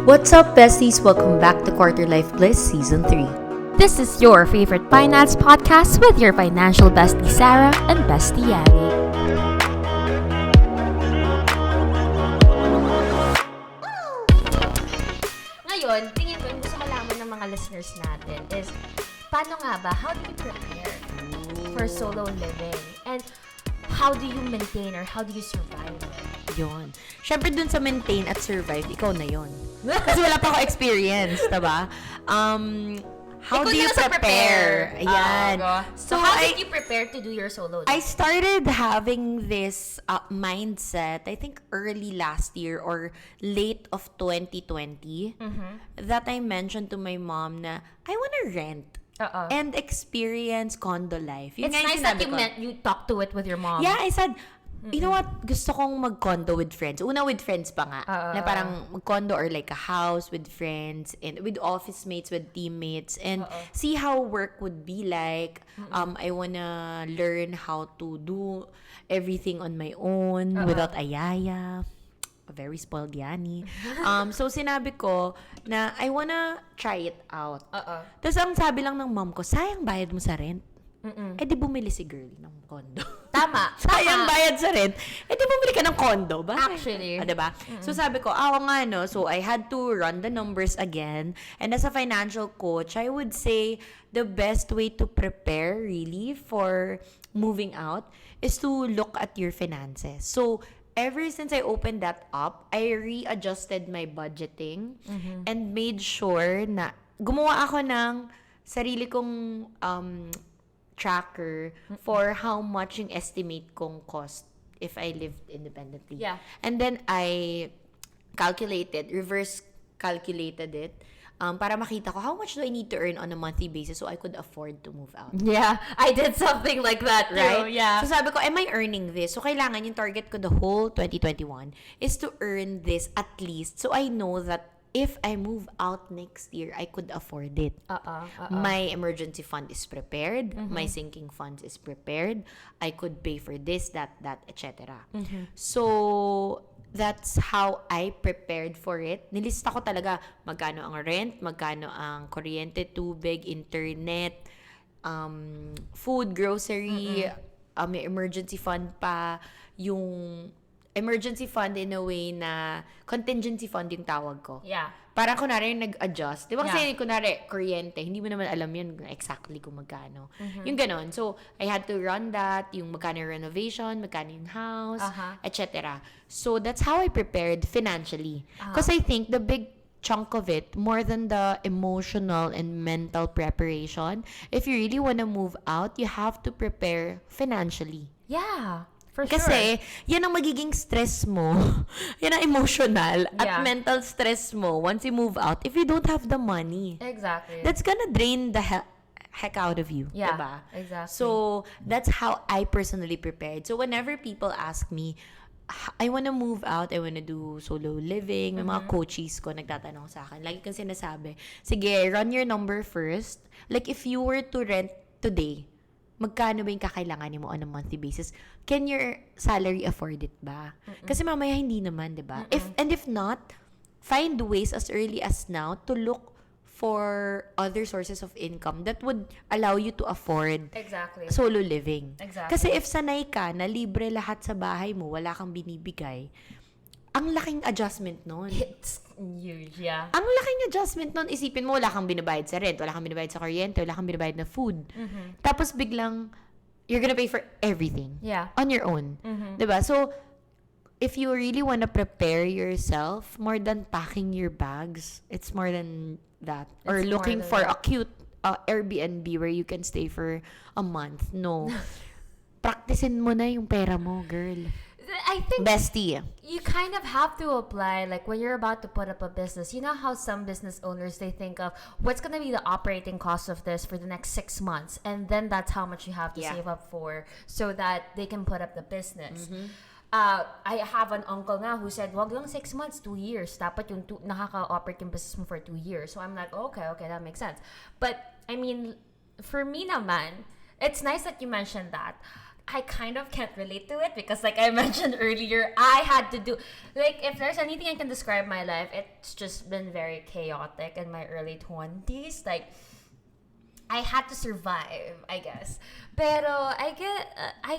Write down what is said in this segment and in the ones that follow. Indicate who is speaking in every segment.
Speaker 1: What's up, besties? Welcome back to Quarter Life Bliss Season 3.
Speaker 2: This is your favorite finance podcast with your financial bestie Sarah and bestie Yani. Ngayon, tingin ko yung gusto malaman ng mga listeners natin is, paano nga ba, how do you prepare for solo living? And how do you maintain or how do you survive it?
Speaker 1: Yun. Siyempre dun sa maintain at survive, ikaw na yun. Kasi wala pa ako experience, diba? How
Speaker 2: Ikaw
Speaker 1: do you prepare? Ayan.
Speaker 2: So how did you prepare to do your solo living?
Speaker 1: I started having this mindset, I think early last year or late of 2020, that I mentioned to my mom na I wanna rent. And experience condo life. Yun
Speaker 2: It's nice that you talk to it with your mom.
Speaker 1: Yeah, I said, you know what? Gusto kong mag-condo with friends. Una with friends pa nga. Na parang mag-condo or like a house with friends and with office mates, with teammates and see how work would be like. I wanna learn how to do everything on my own without ayaya. A very spoiled Yani. So sinabi ko na I wanna try it out. Tapos ang sabi lang ng mom ko, sayang bayad mo sa rent. Eh di bumili si girl ng condo.
Speaker 2: Tama.
Speaker 1: Sayang bayad sa rent. Eh di bumili ka ng condo. Bakit?
Speaker 2: Actually.
Speaker 1: Diba? So sabi ko, nga no. So I had to run the numbers again. And as a financial coach, I would say the best way to prepare really for moving out is to look at your finances. So ever since I opened that up, I readjusted my budgeting and made sure na gumawa ako ng sarili kong tracker for how much yung estimate kong cost if I lived independently.
Speaker 2: Yeah.
Speaker 1: And then I reverse calculated it para makita ko how much do I need to earn on a monthly basis so I could afford to move out.
Speaker 2: Yeah, I did something like that too.
Speaker 1: Right?
Speaker 2: Yeah.
Speaker 1: So sabi ko, am I earning this? So kailangan yung target ko the whole 2021 is to earn this at least so I know that if I move out next year, I could afford it. My emergency fund is prepared. My sinking fund is prepared. I could pay for this, that, etc. So that's how I prepared for it. Nilista ko talaga magkano ang rent, magkano ang kuryente, tubig, internet, food, grocery, may emergency fund pa, yung emergency fund in a way na contingency fund yung tawag ko.
Speaker 2: Yeah.
Speaker 1: Parang kunwari nag-adjust. Di ba kasi kunwari kuryente, hindi mo naman alam yun exactly kung magkano. Yung ganon. So, I had to run that, yung magkano yung renovation, magkano yung house, etc. So, that's how I prepared financially. Because I think the big chunk of it, more than the emotional and mental preparation, if you really want to move out, you have to prepare financially.
Speaker 2: Yeah. For
Speaker 1: Kasi, yan ang magiging stress mo. Yan ang emotional at
Speaker 2: Yeah.
Speaker 1: mental stress mo once you move out if you don't have the money.
Speaker 2: Exactly.
Speaker 1: That's gonna drain the heck out of you.
Speaker 2: Yeah,
Speaker 1: Diba?
Speaker 2: exactly.
Speaker 1: So, that's how I personally prepared. So, whenever people ask me, I wanna move out, I wanna do solo living, may mga coaches ko nagtatanong sa akin. Lagi kong sinasabi, sige, run your number first. Like, if you were to rent today, magkano ba yung kakailanganin mo on a monthly basis? Can your salary afford it ba? Kasi mamaya hindi naman, di ba? If not, find ways as early as now to look for other sources of income that would allow you to afford
Speaker 2: Exactly.
Speaker 1: solo living.
Speaker 2: Exactly.
Speaker 1: Kasi if sanay ka na libre lahat sa bahay mo, wala kang binibigay, ang laking adjustment nun.
Speaker 2: It's huge, yeah.
Speaker 1: Ang laking adjustment nun, isipin mo, wala kang binabayad sa rent, wala kang binabayad sa kuryente, wala kang binabayad na food. Tapos biglang, you're gonna pay for everything.
Speaker 2: Yeah.
Speaker 1: On your own. Diba? So, if you really wanna prepare yourself, more than packing your bags, it's more than that. Or
Speaker 2: It's
Speaker 1: looking
Speaker 2: more
Speaker 1: for
Speaker 2: than
Speaker 1: a cute Airbnb where you can stay for a month. No. Practicein mo na yung pera mo, girl.
Speaker 2: I think
Speaker 1: Bestie.
Speaker 2: you kind of have to apply, like when you're about to put up a business, you know how some business owners, they think of what's going to be the operating cost of this for the next 6 months, and then that's how much you have to save up for so that they can put up the business. I have an uncle now who said, wag lang 6 months, 2 years. Dapat yung nakaka-operate yung business mo for 2 years. So I'm like, okay, that makes sense. But, I mean, for me naman, it's nice that you mentioned that. I kind of can't relate to it because, like I mentioned earlier, I had to do, like, if there's anything I can describe my life, it's just been very chaotic in my early 20s. Like, I had to survive, I guess. Pero I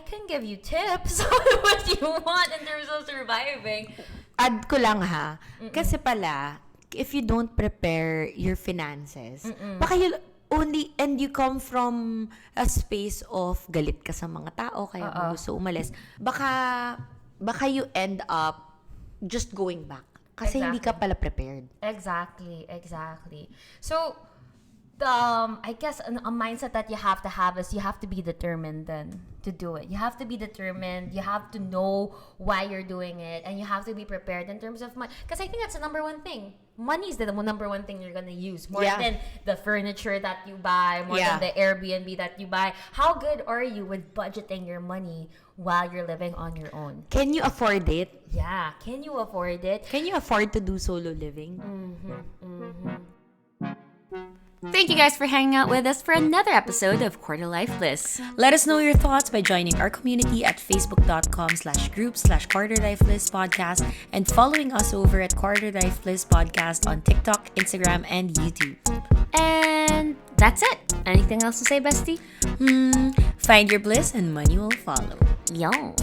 Speaker 2: can give you tips on what you want in terms of surviving.
Speaker 1: Add ko lang ha. Kasi pala, if you don't prepare your finances, baka and you come from a space of galit ka sa mga tao, kaya mo gusto umalis, baka you end up just going back. Kasi hindi ka pala prepared.
Speaker 2: Exactly. So, I guess a mindset that you have to have is you have to be determined then to do it. You have to be determined. You have to know why you're doing it, and you have to be prepared in terms of money. Because I think that's the number one thing. Money is the number one thing you're gonna use more than the furniture that you buy, more than the Airbnb that you buy. How good are you with budgeting your money while you're living on your own?
Speaker 1: Can you afford it?
Speaker 2: Yeah, can you afford it?
Speaker 1: Can you afford to do solo living?
Speaker 3: Thank you guys for hanging out with us for another episode of Quarter Life Bliss. Let us know your thoughts by joining our community at facebook.com/group/quarterlifeless podcast and following us over at Quarter Life Bliss podcast on TikTok, Instagram, and YouTube.
Speaker 2: And that's it. Anything else to say, bestie?
Speaker 1: Find your bliss and money will follow.
Speaker 2: Yawn.